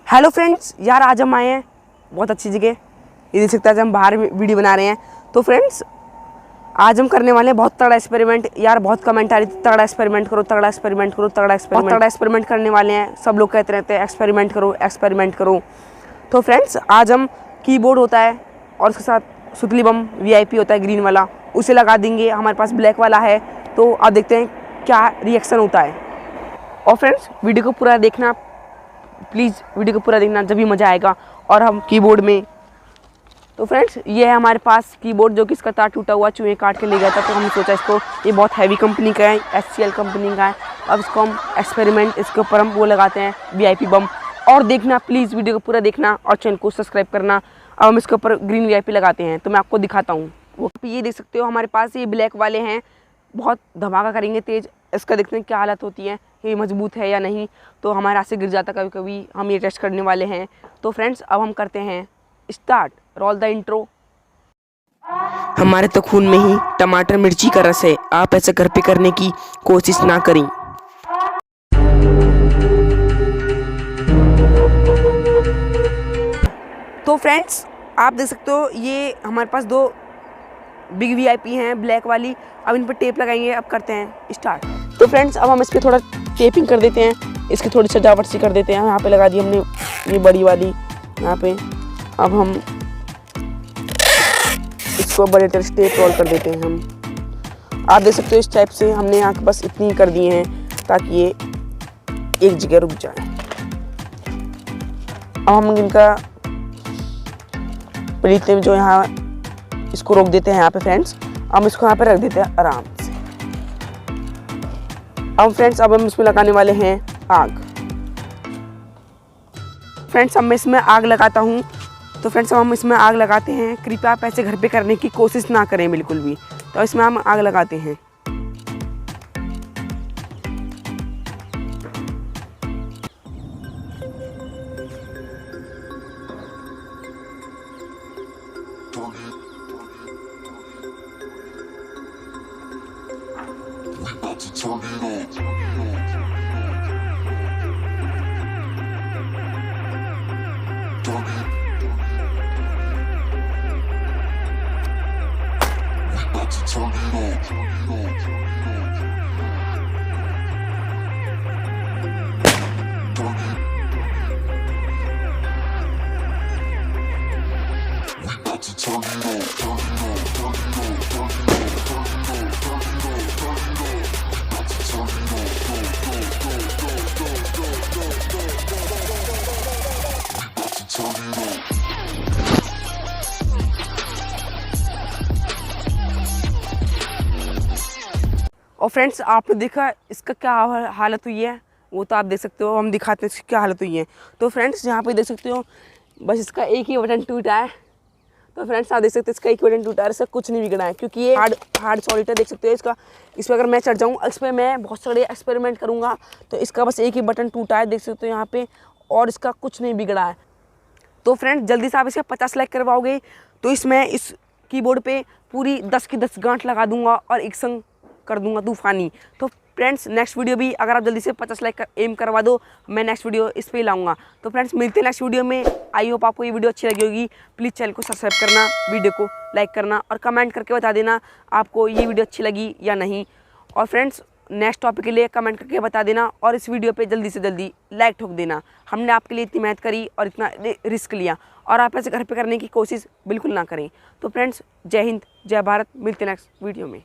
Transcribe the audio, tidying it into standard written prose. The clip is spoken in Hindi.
हेलो फ्रेंड्स, यार आज हम आए हैं बहुत अच्छी जगह। ये देख सकते हैं, आज हम बाहर वीडियो बना रहे हैं। तो फ्रेंड्स आज हम करने वाले हैं बहुत तगड़ा एक्सपेरिमेंट। यार बहुत कमेंट आ रही थी, तगड़ा एक्सपेरिमेंट करो, तगड़ा एक्सपेरिमेंट करो, तगड़ा एक्सपेरिमेंट करने वाले हैं। सब लोग कहते रहते हैं एक्सपेरिमेंट करो, एक्सपेरिमेंट करो। तो फ्रेंड्स आज हम कीबोर्ड होता है और उसके साथ सुतली बम VIP होता है ग्रीन वाला, उसे लगा देंगे। हमारे पास ब्लैक वाला है, तो अब देखते हैं क्या रिएक्शन होता है। और फ्रेंड्स वीडियो को पूरा देखना, प्लीज़ वीडियो को पूरा देखना, जब भी मज़ा आएगा। और हम कीबोर्ड में, तो फ्रेंड्स ये है हमारे पास कीबोर्ड, जो कि इसका तार टूटा हुआ, चूहे काट के ले गया था। तो हमने सोचा इसको, ये बहुत हैवी कंपनी का है, SCL कंपनी का है। अब इसको हम एक्सपेरिमेंट, इसके ऊपर हम वो लगाते हैं VIP बम। और देखना प्लीज़, वीडियो को पूरा देखना और चैनल को सब्सक्राइब करना। अब हम इसके ऊपर ग्रीन VIP लगाते हैं, तो मैं आपको दिखाता हूँ। वो ये देख सकते हो, हमारे पास ये ब्लैक वाले हैं, बहुत धमाका करेंगे तेज़। इसका देखते हैं क्या हालत होती है, ये मजबूत है या नहीं। तो हमारे हाथ से गिर जाता कभी कभी, हम ये टेस्ट करने वाले हैं। तो फ्रेंड्स अब हम करते हैं स्टार्ट, रोल द इंट्रो। हमारे तो खून में ही टमाटर मिर्ची का रस है, आप ऐसा घर पे करने की कोशिश ना करें। तो फ्रेंड्स आप देख सकते हो, ये हमारे पास दो बिग VIP हैं ब्लैक वाली। अब इन पर टेप लगाएंगे। अब करते हैं स्टार्ट। तो फ्रेंड्स अब हम इस पर थोड़ा टेपिंग कर देते हैं, इसकी थोड़ी सजावट सी कर देते हैं। यहाँ पे लगा दी हमने ये बड़ी वाली यहाँ पे। अब हम इसको बड़े तरह से टेप रोल कर देते हैं हम। आप देख सकते हो इस टाइप से हमने यहाँ बस इतनी कर दी हैं ताकि ये एक जगह रुक जाए। अब हम इनका प्लेट में जो यहाँ इसको रोक देते हैं यहाँ पे फ्रेंड्स। हम इसको यहाँ पे रख देते हैं आराम से। अब फ्रेंड्स अब हम इसमें लगाने वाले हैं आग। फ्रेंड्स अब मैं इसमें आग लगाता हूँ। तो फ्रेंड्स अब हम इसमें आग लगाते हैं। कृपया आप ऐसे घर पे करने की कोशिश ना करें बिल्कुल भी। तो इसमें हम आग लगाते हैं। और फ्रेंड्स आपने देखा इसका क्या हालत हुई है, वो तो आप देख सकते हो। हम दिखाते हैं इसकी क्या हालत हुई है। तो फ्रेंड्स यहाँ पे देख सकते हो, बस इसका एक ही बटन टूटा है। तो फ्रेंड्स आप देख सकते हो इसका एक बटन टूटा है, इसका कुछ नहीं बिगड़ा है, क्योंकि ये हार्ड सॉलिड है। देख सकते हो इसका, इस पर अगर मैं चढ़ जाऊँ, इस पर मैं बहुत सारे एक्सपेरिमेंट करूँगा। तो इसका बस एक ही बटन टूटा है, देख सकते हो यहाँ पे, और इसका कुछ नहीं बिगड़ा है। तो फ्रेंड्स जल्दी से आप इसके 50 लाइक करवाओगे तो इसमें इस कीबोर्ड पे पूरी 10 की 10 गांठ लगा दूंगा और एक संग कर दूंगा तूफानी। तो फ्रेंड्स नेक्स्ट वीडियो भी अगर आप जल्दी से 50 लाइक एम करवा दो, मैं नेक्स्ट वीडियो इस पे ही लाऊंगा। तो फ्रेंड्स मिलते हैं नेक्स्ट वीडियो में। आई होप आपको ये वीडियो अच्छी लगी होगी। प्लीज़ चैनल को सब्सक्राइब करना, वीडियो को लाइक करना और कमेंट करके बता देना आपको ये वीडियो अच्छी लगी या नहीं। और फ्रेंड्स नेक्स्ट टॉपिक के लिए कमेंट करके बता देना, और इस वीडियो पे जल्दी से जल्दी लाइक ठोक देना। हमने आपके लिए इतनी मेहनत करी और इतना रिस्क लिया, और आप ऐसे घर पे करने की कोशिश बिल्कुल ना करें। तो फ्रेंड्स जय हिंद, जय भारत, मिलते हैं नेक्स्ट वीडियो में।